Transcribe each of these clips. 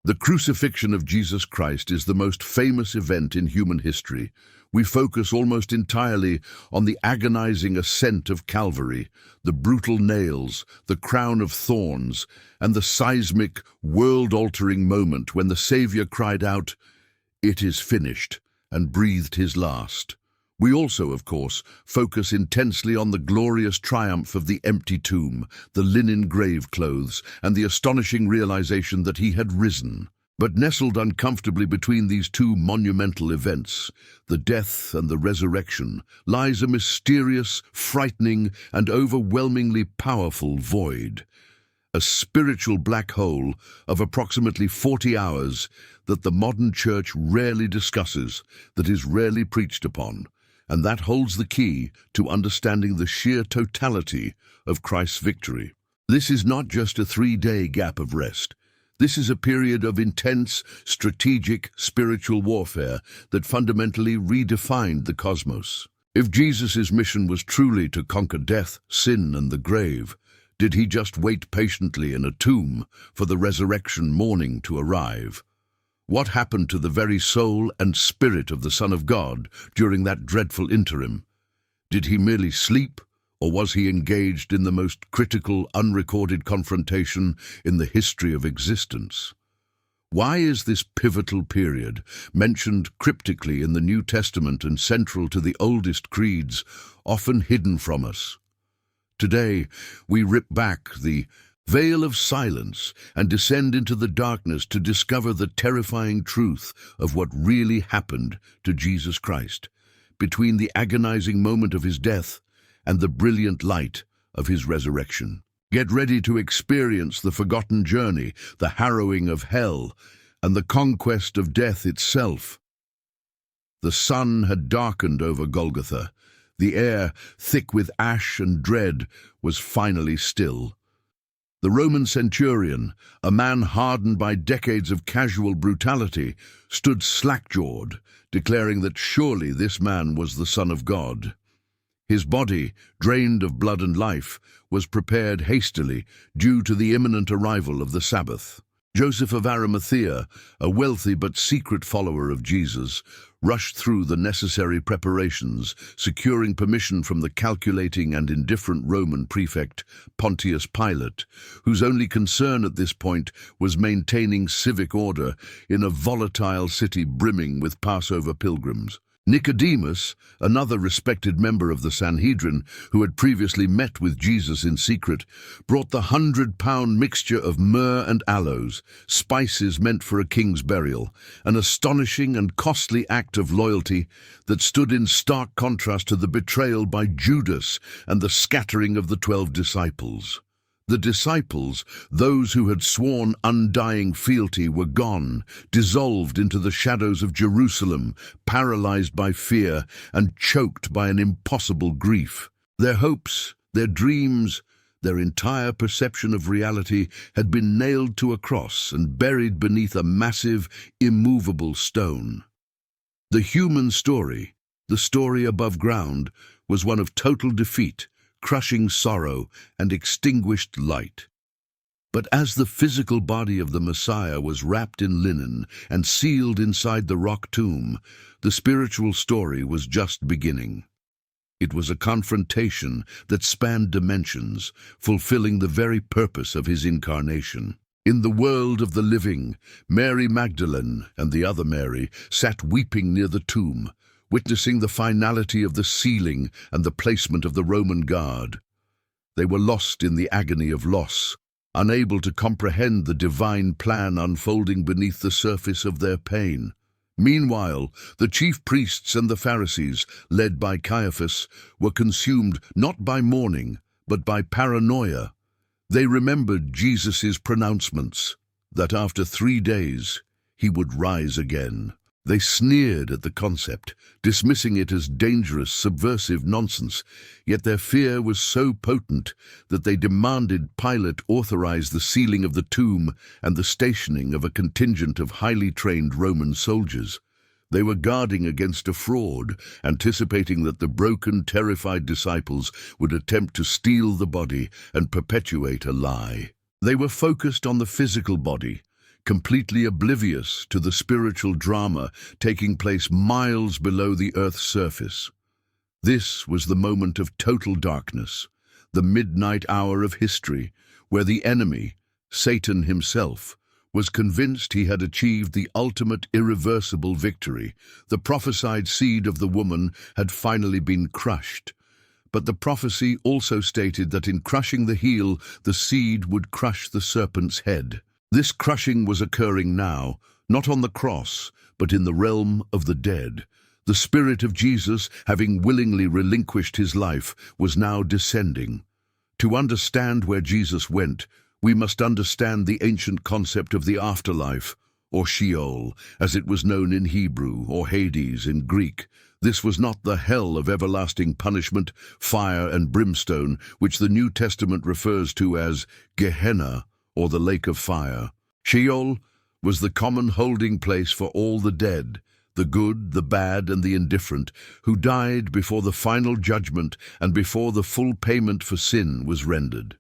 The crucifixion of Jesus Christ is the most famous event in human history. We focus almost entirely on the agonizing ascent of Calvary, the brutal nails, the crown of thorns, and the seismic, world-altering moment when the Savior cried out, "It is finished," and breathed his last. We also, of course, focus intensely on the glorious triumph of the empty tomb, the linen grave clothes, and the astonishing realization that he had risen. But nestled uncomfortably between these two monumental events, the death and the resurrection, lies a mysterious, frightening, and overwhelmingly powerful void. A spiritual black hole of approximately 40 hours that the modern church rarely discusses, that is rarely preached upon. And that holds the key to understanding the sheer totality of Christ's victory. This is not just a 3-day gap of rest. This is a period of intense, strategic, spiritual warfare that fundamentally redefined the cosmos. If Jesus' mission was truly to conquer death, sin, and the grave, did he just wait patiently in a tomb for the resurrection morning to arrive? What happened to the very soul and spirit of the Son of God during that dreadful interim? Did he merely sleep, or was he engaged in the most critical, unrecorded confrontation in the history of existence? Why is this pivotal period, mentioned cryptically in the New Testament and central to the oldest creeds, often hidden from us? Today, we rip back the veil of silence and descend into the darkness to discover the terrifying truth of what really happened to Jesus Christ between the agonizing moment of his death and the brilliant light of his resurrection. Get ready to experience the forgotten journey, the harrowing of hell, and the conquest of death itself. The sun had darkened over Golgotha. The air, thick with ash and dread, was finally still. The Roman centurion, a man hardened by decades of casual brutality, stood slack-jawed, declaring that surely this man was the Son of God. His body, drained of blood and life, was prepared hastily due to the imminent arrival of the Sabbath. Joseph of Arimathea, a wealthy but secret follower of Jesus, rushed through the necessary preparations, securing permission from the calculating and indifferent Roman prefect, Pontius Pilate, whose only concern at this point was maintaining civic order in a volatile city brimming with Passover pilgrims. Nicodemus, another respected member of the Sanhedrin, who had previously met with Jesus in secret, brought the 100-pound mixture of myrrh and aloes, spices meant for a king's burial, an astonishing and costly act of loyalty that stood in stark contrast to the betrayal by Judas and the scattering of the 12 disciples. The disciples, those who had sworn undying fealty, were gone, dissolved into the shadows of Jerusalem, paralyzed by fear and choked by an impossible grief. Their hopes, their dreams, their entire perception of reality had been nailed to a cross and buried beneath a massive, immovable stone. The human story, the story above ground, was one of total defeat, crushing sorrow, and extinguished light. But as the physical body of the Messiah was wrapped in linen and sealed inside the rock tomb, the spiritual story was just beginning. It was a confrontation that spanned dimensions, fulfilling the very purpose of his incarnation. In the world of the living, Mary Magdalene and the other Mary sat weeping near the tomb, witnessing the finality of the sealing and the placement of the Roman guard. They were lost in the agony of loss, unable to comprehend the divine plan unfolding beneath the surface of their pain. Meanwhile, the chief priests and the Pharisees, led by Caiaphas, were consumed not by mourning, but by paranoia. They remembered Jesus' pronouncements that after 3 days he would rise again. They sneered at the concept, dismissing it as dangerous, subversive nonsense, yet their fear was so potent that they demanded Pilate authorize the sealing of the tomb and the stationing of a contingent of highly trained Roman soldiers. They were guarding against a fraud, anticipating that the broken, terrified disciples would attempt to steal the body and perpetuate a lie. They were focused on the physical body, completely oblivious to the spiritual drama taking place miles below the Earth's surface. This was the moment of total darkness, the midnight hour of history, where the enemy, Satan himself, was convinced he had achieved the ultimate irreversible victory. The prophesied seed of the woman had finally been crushed. But the prophecy also stated that in crushing the heel, the seed would crush the serpent's head. This crushing was occurring now, not on the cross, but in the realm of the dead. The Spirit of Jesus, having willingly relinquished his life, was now descending. To understand where Jesus went, we must understand the ancient concept of the afterlife, or Sheol, as it was known in Hebrew, or Hades in Greek. This was not the hell of everlasting punishment, fire and brimstone, which the New Testament refers to as Gehenna, or the lake of fire. Sheol was the common holding place for all the dead, the good, the bad, and the indifferent, who died before the final judgment and before the full payment for sin was rendered.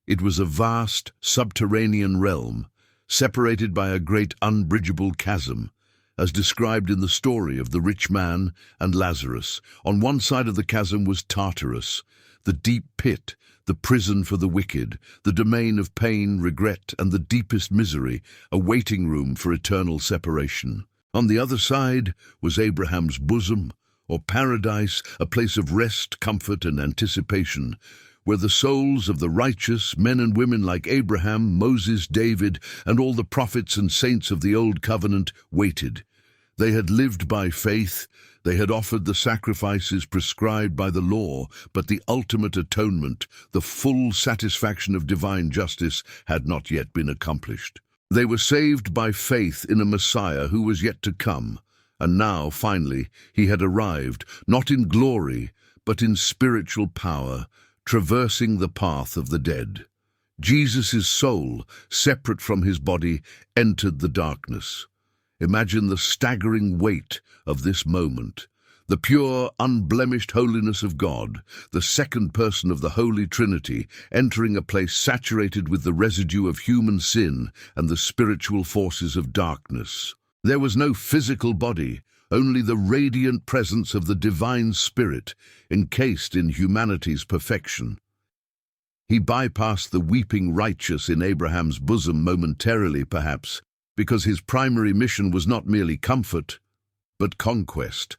It was a vast, subterranean realm, separated by a great unbridgeable chasm, as described in the story of the rich man and Lazarus. On one side of the chasm was Tartarus, the deep pit, the prison for the wicked, the domain of pain, regret, and the deepest misery, a waiting room for eternal separation. On the other side was Abraham's bosom, or paradise, a place of rest, comfort, and anticipation, where the souls of the righteous, men and women like Abraham, Moses, David, and all the prophets and saints of the Old Covenant waited. They had lived by faith, they had offered the sacrifices prescribed by the law, but the ultimate atonement, the full satisfaction of divine justice, had not yet been accomplished. They were saved by faith in a Messiah who was yet to come, and now, finally, he had arrived, not in glory, but in spiritual power, traversing the path of the dead. Jesus' soul, separate from his body, entered the darkness. Imagine the staggering weight of this moment. The pure, unblemished holiness of God, the second person of the Holy Trinity, entering a place saturated with the residue of human sin and the spiritual forces of darkness. There was no physical body, only the radiant presence of the divine Spirit, encased in humanity's perfection. He bypassed the weeping righteous in Abraham's bosom momentarily, perhaps, because his primary mission was not merely comfort, but conquest.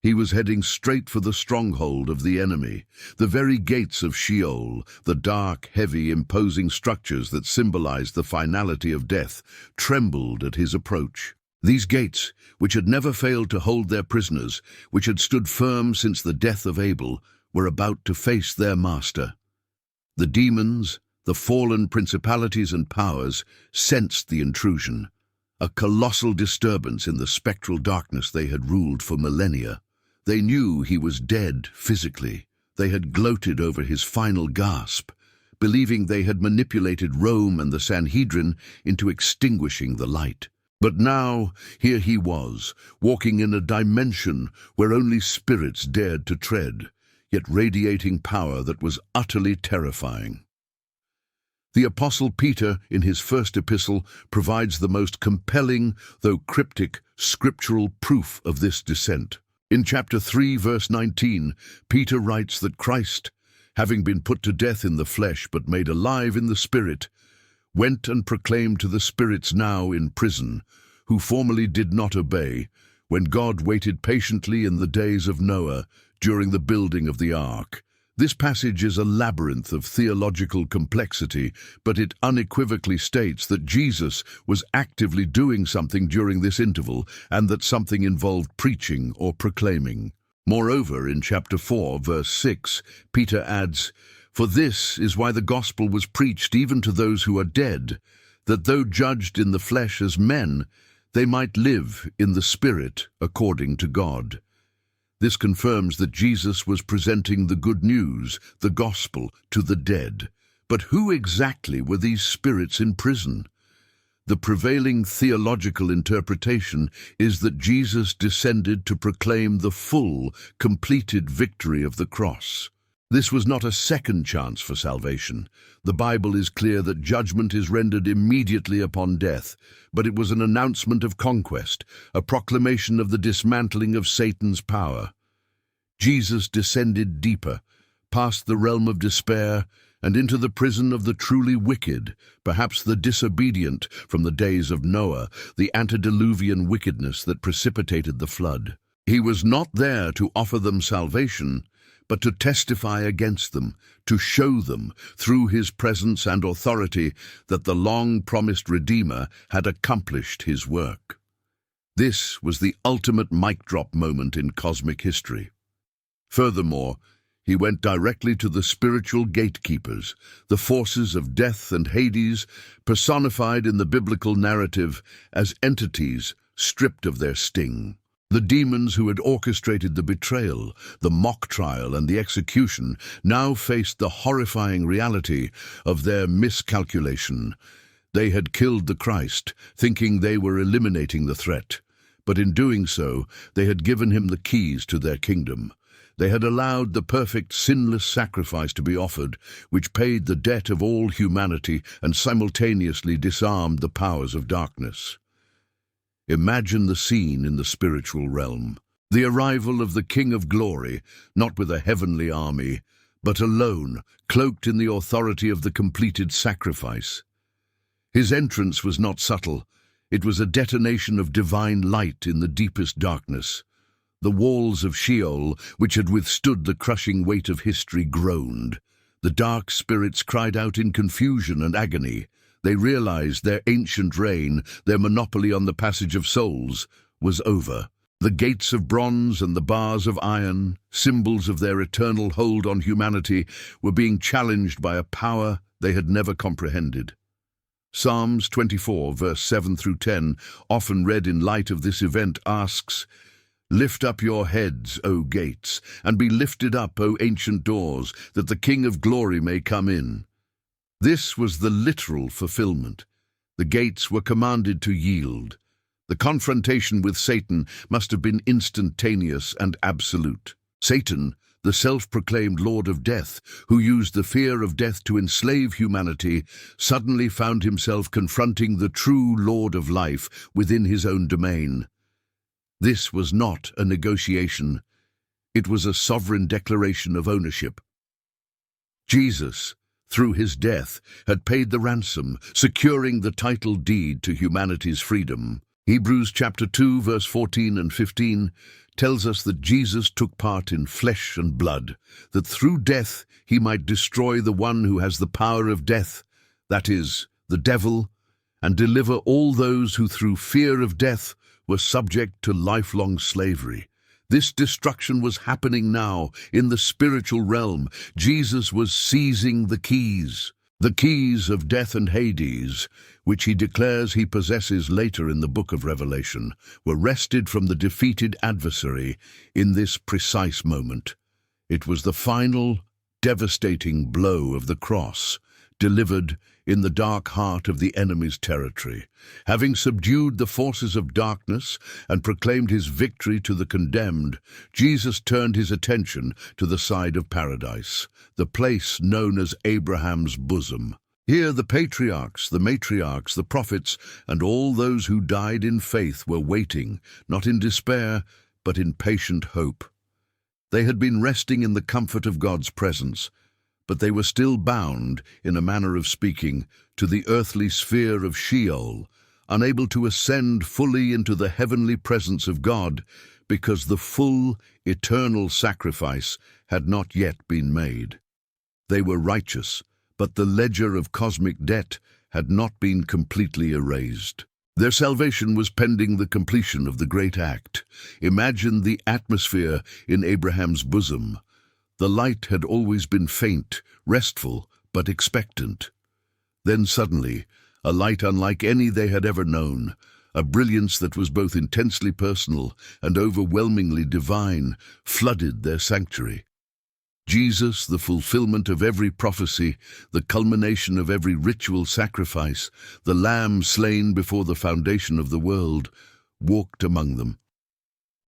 He was heading straight for the stronghold of the enemy, the very gates of Sheol, the dark, heavy, imposing structures that symbolized the finality of death, trembled at his approach. These gates, which had never failed to hold their prisoners, which had stood firm since the death of Abel, were about to face their master. The demons, the fallen principalities and powers, sensed the intrusion, a colossal disturbance in the spectral darkness they had ruled for millennia. They knew he was dead physically. They had gloated over his final gasp, believing they had manipulated Rome and the Sanhedrin into extinguishing the light. But now, here he was, walking in a dimension where only spirits dared to tread, yet radiating power that was utterly terrifying. The Apostle Peter, in his first epistle, provides the most compelling, though cryptic, scriptural proof of this descent. In chapter 3, verse 19, Peter writes that Christ, having been put to death in the flesh but made alive in the Spirit, went and proclaimed to the spirits now in prison, who formerly did not obey, when God waited patiently in the days of Noah during the building of the ark. This passage is a labyrinth of theological complexity, but it unequivocally states that Jesus was actively doing something during this interval and that something involved preaching or proclaiming. Moreover, in chapter 4, verse 6, Peter adds, "For this is why the gospel was preached even to those who are dead, that though judged in the flesh as men, they might live in the Spirit according to God." This confirms that Jesus was presenting the good news, the gospel, to the dead. But who exactly were these spirits in prison? The prevailing theological interpretation is that Jesus descended to proclaim the full, completed victory of the cross. This was not a second chance for salvation. The Bible is clear that judgment is rendered immediately upon death, but it was an announcement of conquest, a proclamation of the dismantling of Satan's power. Jesus descended deeper, past the realm of despair, and into the prison of the truly wicked, perhaps the disobedient from the days of Noah, the antediluvian wickedness that precipitated the flood. He was not there to offer them salvation, but to testify against them, to show them, through his presence and authority, that the long-promised Redeemer had accomplished his work. This was the ultimate mic-drop moment in cosmic history. Furthermore, he went directly to the spiritual gatekeepers, the forces of death and Hades, personified in the biblical narrative as entities stripped of their sting. The demons who had orchestrated the betrayal, the mock trial, and the execution now faced the horrifying reality of their miscalculation. They had killed the Christ, thinking they were eliminating the threat, but in doing so, they had given him the keys to their kingdom. They had allowed the perfect, sinless sacrifice to be offered, which paid the debt of all humanity and simultaneously disarmed the powers of darkness. Imagine the scene in the spiritual realm. The arrival of the King of Glory, not with a heavenly army, but alone, cloaked in the authority of the completed sacrifice. His entrance was not subtle. It was a detonation of divine light in the deepest darkness. The walls of Sheol, which had withstood the crushing weight of history, groaned. The dark spirits cried out in confusion and agony. They realized their ancient reign, their monopoly on the passage of souls, was over. The gates of bronze and the bars of iron, symbols of their eternal hold on humanity, were being challenged by a power they had never comprehended. Psalms 24, verse 7 through 10, often read in light of this event, asks, "Lift up your heads, O gates, and be lifted up, O ancient doors, that the King of Glory may come in." This was the literal fulfillment. The gates were commanded to yield. The confrontation with Satan must have been instantaneous and absolute. Satan, the self-proclaimed Lord of Death, who used the fear of death to enslave humanity, suddenly found himself confronting the true Lord of Life within his own domain. This was not a negotiation. It was a sovereign declaration of ownership. Jesus, through his death, had paid the ransom, securing the title deed to humanity's freedom. Hebrews chapter 2, verse 14 and 15 tells us that Jesus took part in flesh and blood, that through death he might destroy the one who has the power of death, that is, the devil, and deliver all those who through fear of death were subject to lifelong slavery. This destruction was happening now in the spiritual realm. Jesus was seizing the keys of death and Hades, which he declares he possesses later in the book of Revelation, were wrested from the defeated adversary in this precise moment. It was the final, devastating blow of the cross, delivered in the dark heart of the enemy's territory. Having subdued the forces of darkness and proclaimed his victory to the condemned, Jesus turned his attention to the side of paradise, the place known as Abraham's bosom. Here the patriarchs, the matriarchs, the prophets, and all those who died in faith were waiting, not in despair, but in patient hope. They had been resting in the comfort of God's presence, but they were still bound, in a manner of speaking, to the earthly sphere of Sheol, unable to ascend fully into the heavenly presence of God, because the full, eternal sacrifice had not yet been made. They were righteous, but the ledger of cosmic debt had not been completely erased. Their salvation was pending the completion of the great act. Imagine the atmosphere in Abraham's bosom. The light had always been faint, restful, but expectant. Then suddenly, a light unlike any they had ever known, a brilliance that was both intensely personal and overwhelmingly divine, flooded their sanctuary. Jesus, the fulfillment of every prophecy, the culmination of every ritual sacrifice, the Lamb slain before the foundation of the world, walked among them.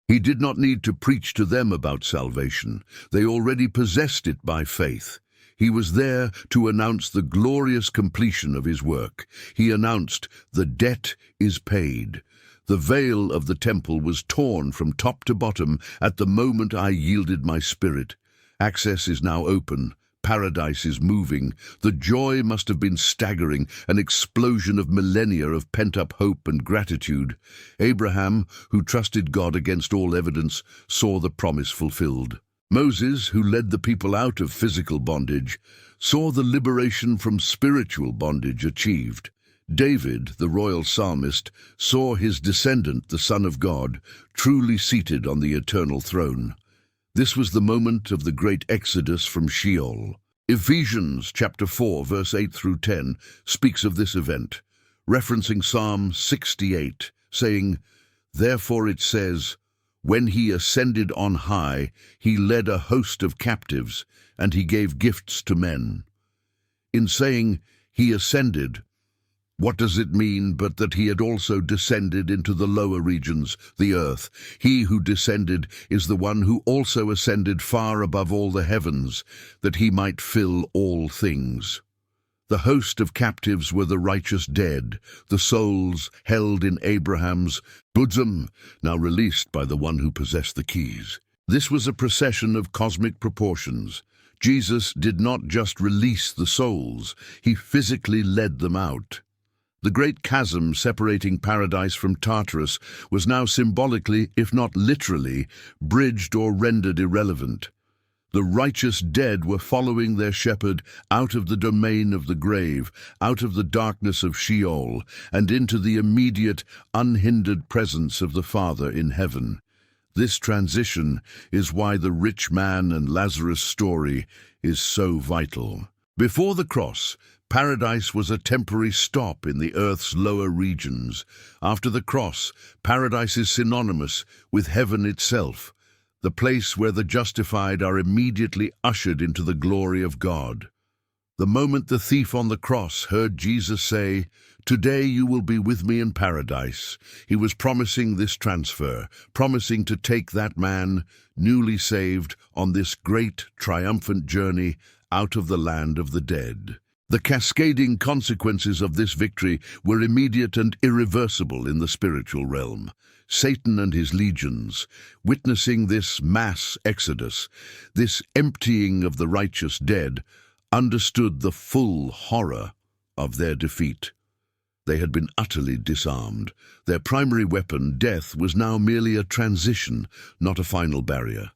He did not need to preach to them about salvation. They already possessed it by faith. He was there to announce the glorious completion of his work. He announced, "The debt is paid." The veil of the temple was torn from top to bottom at the moment I yielded my spirit. Access is now open. Paradise is moving. The joy must have been staggering, an explosion of millennia of pent-up hope and gratitude. Abraham, who trusted God against all evidence, saw the promise fulfilled. Moses, who led the people out of physical bondage, saw the liberation from spiritual bondage achieved. David, the royal psalmist, saw his descendant, the Son of God, truly seated on the eternal throne. This was the moment of the great exodus from Sheol. Ephesians chapter 4, verse 8 through 10 speaks of this event, referencing Psalm 68, saying, "Therefore it says, when he ascended on high, he led a host of captives, and he gave gifts to men." In saying, he ascended, what does it mean but that he had also descended into the lower regions, the earth? He who descended is the one who also ascended far above all the heavens, that he might fill all things. The host of captives were the righteous dead, the souls held in Abraham's bosom, now released by the one who possessed the keys. This was a procession of cosmic proportions. Jesus did not just release the souls, he physically led them out. The great chasm separating paradise from Tartarus was now symbolically, if not literally, bridged or rendered irrelevant. The righteous dead were following their shepherd out of the domain of the grave, out of the darkness of Sheol, and into the immediate, unhindered presence of the Father in heaven. This transition is why the rich man and Lazarus story is so vital. Before the cross, paradise was a temporary stop in the earth's lower regions. After the cross, paradise is synonymous with heaven itself, the place where the justified are immediately ushered into the glory of God. The moment the thief on the cross heard Jesus say, "Today you will be with me in paradise," he was promising this transfer, promising to take that man, newly saved, on this great, triumphant journey out of the land of the dead. The cascading consequences of this victory were immediate and irreversible in the spiritual realm. Satan and his legions, witnessing this mass exodus, this emptying of the righteous dead, understood the full horror of their defeat. They had been utterly disarmed. Their primary weapon, death, was now merely a transition, not a final barrier.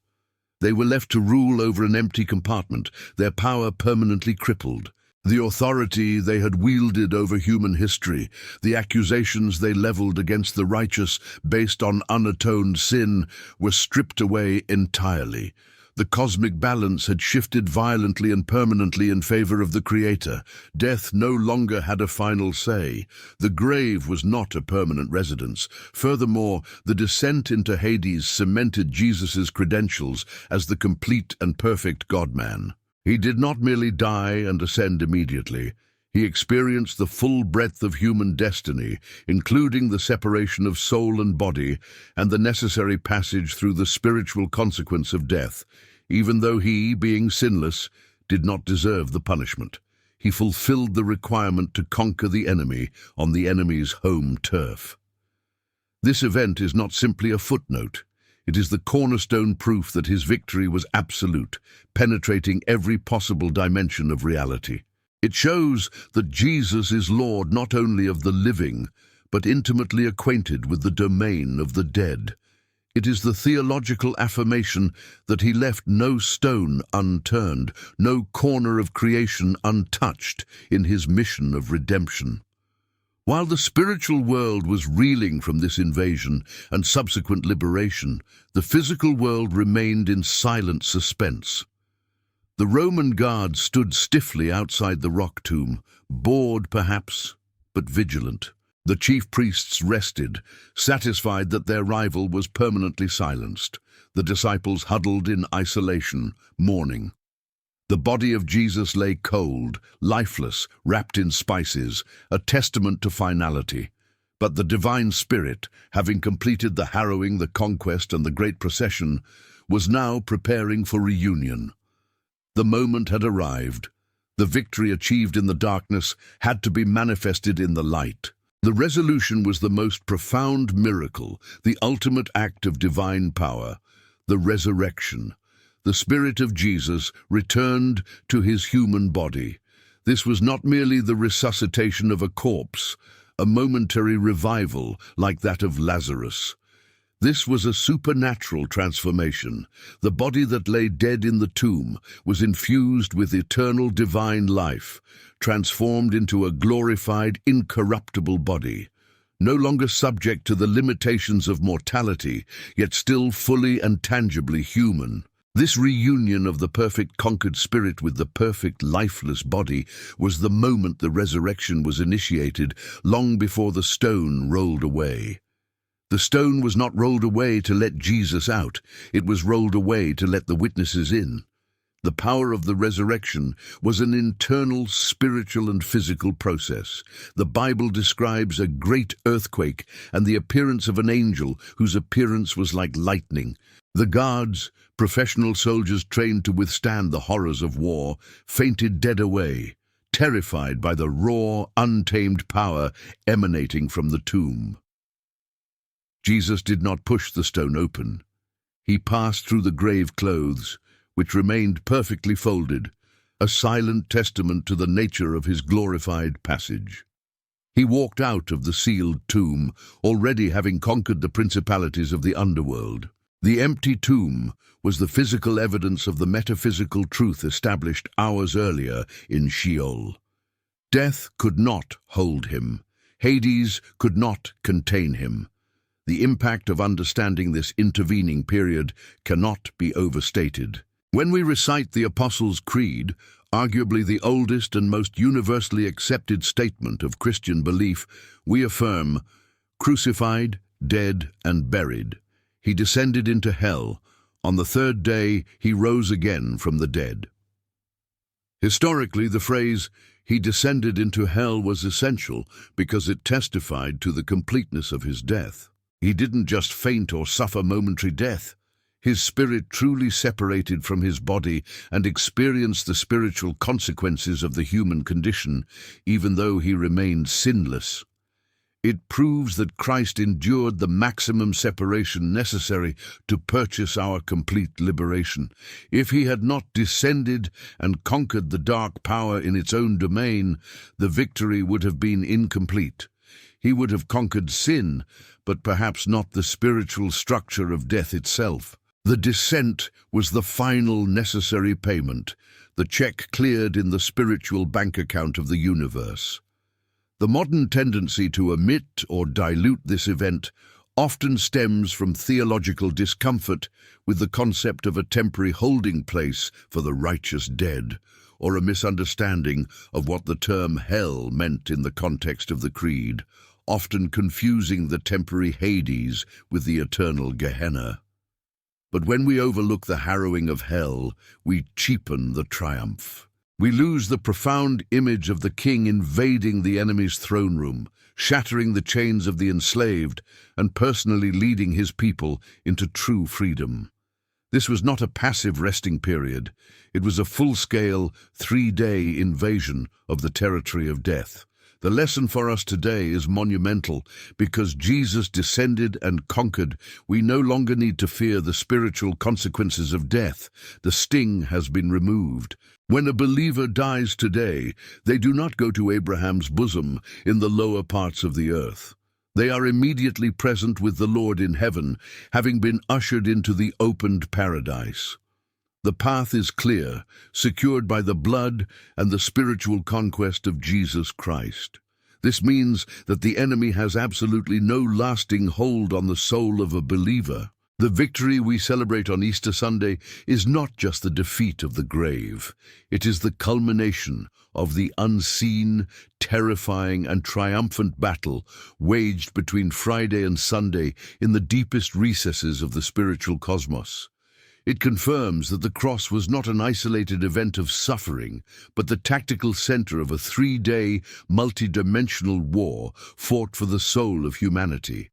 They were left to rule over an empty compartment, their power permanently crippled. The authority they had wielded over human history, the accusations they leveled against the righteous based on unatoned sin, were stripped away entirely. The cosmic balance had shifted violently and permanently in favor of the Creator. Death no longer had a final say. The grave was not a permanent residence. Furthermore, the descent into Hades cemented Jesus' credentials as the complete and perfect God-man. He did not merely die and ascend immediately. He experienced the full breadth of human destiny, including the separation of soul and body and the necessary passage through the spiritual consequence of death. Even though he, being sinless, did not deserve the punishment, he fulfilled the requirement to conquer the enemy on the enemy's home turf. This event is not simply a footnote. It is the cornerstone proof that his victory was absolute, penetrating every possible dimension of reality. It shows that Jesus is Lord not only of the living, but intimately acquainted with the domain of the dead. It is the theological affirmation that he left no stone unturned, no corner of creation untouched in his mission of redemption. While the spiritual world was reeling from this invasion and subsequent liberation, the physical world remained in silent suspense. The Roman guard stood stiffly outside the rock tomb, bored perhaps, but vigilant. The chief priests rested, satisfied that their rival was permanently silenced. The disciples huddled in isolation, mourning. The body of Jesus lay cold, lifeless, wrapped in spices, a testament to finality. But the divine spirit, having completed the harrowing, the conquest, and the great procession, was now preparing for reunion. The moment had arrived. The victory achieved in the darkness had to be manifested in the light. The resolution was the most profound miracle, the ultimate act of divine power, the resurrection. The Spirit of Jesus returned to his human body. This was not merely the resuscitation of a corpse, a momentary revival like that of Lazarus. This was a supernatural transformation. The body that lay dead in the tomb was infused with eternal divine life, transformed into a glorified, incorruptible body, no longer subject to the limitations of mortality, yet still fully and tangibly human. This reunion of the perfect conquered spirit with the perfect lifeless body was the moment the resurrection was initiated, long before the stone rolled away. The stone was not rolled away to let Jesus out, it was rolled away to let the witnesses in. The power of the resurrection was an internal, spiritual and physical process. The Bible describes a great earthquake and the appearance of an angel whose appearance was like lightning. The guards, professional soldiers trained to withstand the horrors of war, fainted dead away, terrified by the raw, untamed power emanating from the tomb. Jesus did not push the stone open. He passed through the grave clothes, which remained perfectly folded, a silent testament to the nature of his glorified passage. He walked out of the sealed tomb, already having conquered the principalities of the underworld. The empty tomb was the physical evidence of the metaphysical truth established hours earlier in Sheol. Death could not hold him. Hades could not contain him. The impact of understanding this intervening period cannot be overstated. When we recite the Apostles' Creed, arguably the oldest and most universally accepted statement of Christian belief, we affirm, crucified, dead, and buried. He descended into hell. On the third day, he rose again from the dead. Historically, the phrase, he descended into hell, was essential because it testified to the completeness of his death. He didn't just faint or suffer momentary death. His spirit truly separated from his body and experienced the spiritual consequences of the human condition, even though he remained sinless. It proves that Christ endured the maximum separation necessary to purchase our complete liberation. If he had not descended and conquered the dark power in its own domain, the victory would have been incomplete. He would have conquered sin, but perhaps not the spiritual structure of death itself. The descent was the final necessary payment, the check cleared in the spiritual bank account of the universe. The modern tendency to omit or dilute this event often stems from theological discomfort with the concept of a temporary holding place for the righteous dead, or a misunderstanding of what the term hell meant in the context of the Creed, often confusing the temporary Hades with the eternal Gehenna. But when we overlook the harrowing of hell, we cheapen the triumph. We lose the profound image of the king invading the enemy's throne room, shattering the chains of the enslaved, and personally leading his people into true freedom. This was not a passive resting period. It was a full-scale, 3-day invasion of the territory of death. The lesson for us today is monumental. Because Jesus descended and conquered, we no longer need to fear the spiritual consequences of death. The sting has been removed. When a believer dies today, they do not go to Abraham's bosom in the lower parts of the earth. They are immediately present with the Lord in heaven, having been ushered into the opened paradise. The path is clear, secured by the blood and the spiritual conquest of Jesus Christ. This means that the enemy has absolutely no lasting hold on the soul of a believer. The victory we celebrate on Easter Sunday is not just the defeat of the grave. It is the culmination of the unseen, terrifying, and triumphant battle waged between Friday and Sunday in the deepest recesses of the spiritual cosmos. It confirms that the cross was not an isolated event of suffering, but the tactical center of a 3-day, multi-dimensional war fought for the soul of humanity.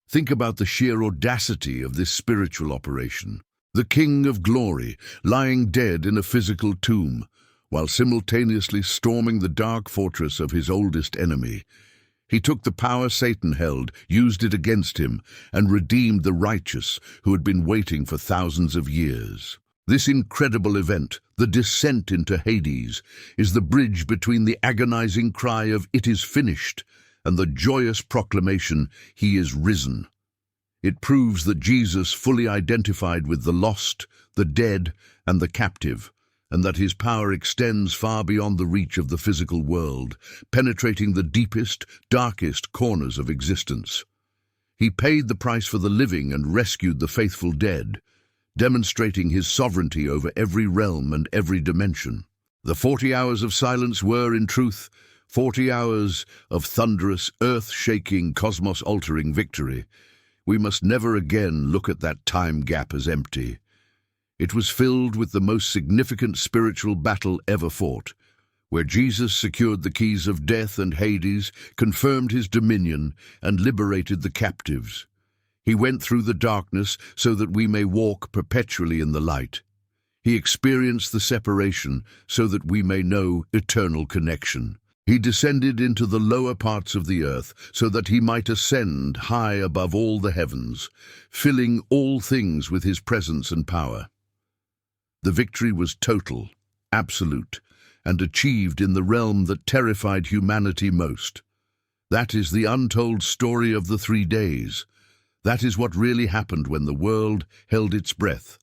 Think about the sheer audacity of this spiritual operation. The King of Glory, lying dead in a physical tomb, while simultaneously storming the dark fortress of his oldest enemy. He took the power Satan held, used it against him, and redeemed the righteous who had been waiting for thousands of years. This incredible event, the descent into Hades, is the bridge between the agonizing cry of "It is finished" and the joyous proclamation, "He is risen." It proves that Jesus fully identified with the lost, the dead, and the captive, and that his power extends far beyond the reach of the physical world, penetrating the deepest, darkest corners of existence. He paid the price for the living and rescued the faithful dead, demonstrating his sovereignty over every realm and every dimension. The 40 hours of silence were, in truth, 40 hours of thunderous, earth-shaking, cosmos-altering victory. We must never again look at that time gap as empty. It was filled with the most significant spiritual battle ever fought, where Jesus secured the keys of death and Hades, confirmed his dominion, and liberated the captives. He went through the darkness so that we may walk perpetually in the light. He experienced the separation so that we may know eternal connection. He descended into the lower parts of the earth so that he might ascend high above all the heavens, filling all things with his presence and power. The victory was total, absolute, and achieved in the realm that terrified humanity most. That is the untold story of the 3 days. That is what really happened when the world held its breath.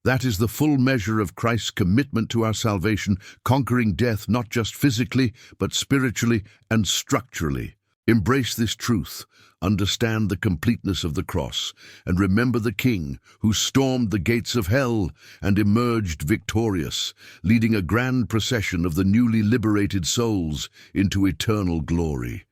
That is the full measure of Christ's commitment to our salvation, conquering death not just physically, but spiritually and structurally. Embrace this truth, understand the completeness of the cross, and remember the King who stormed the gates of hell and emerged victorious, leading a grand procession of the newly liberated souls into eternal glory.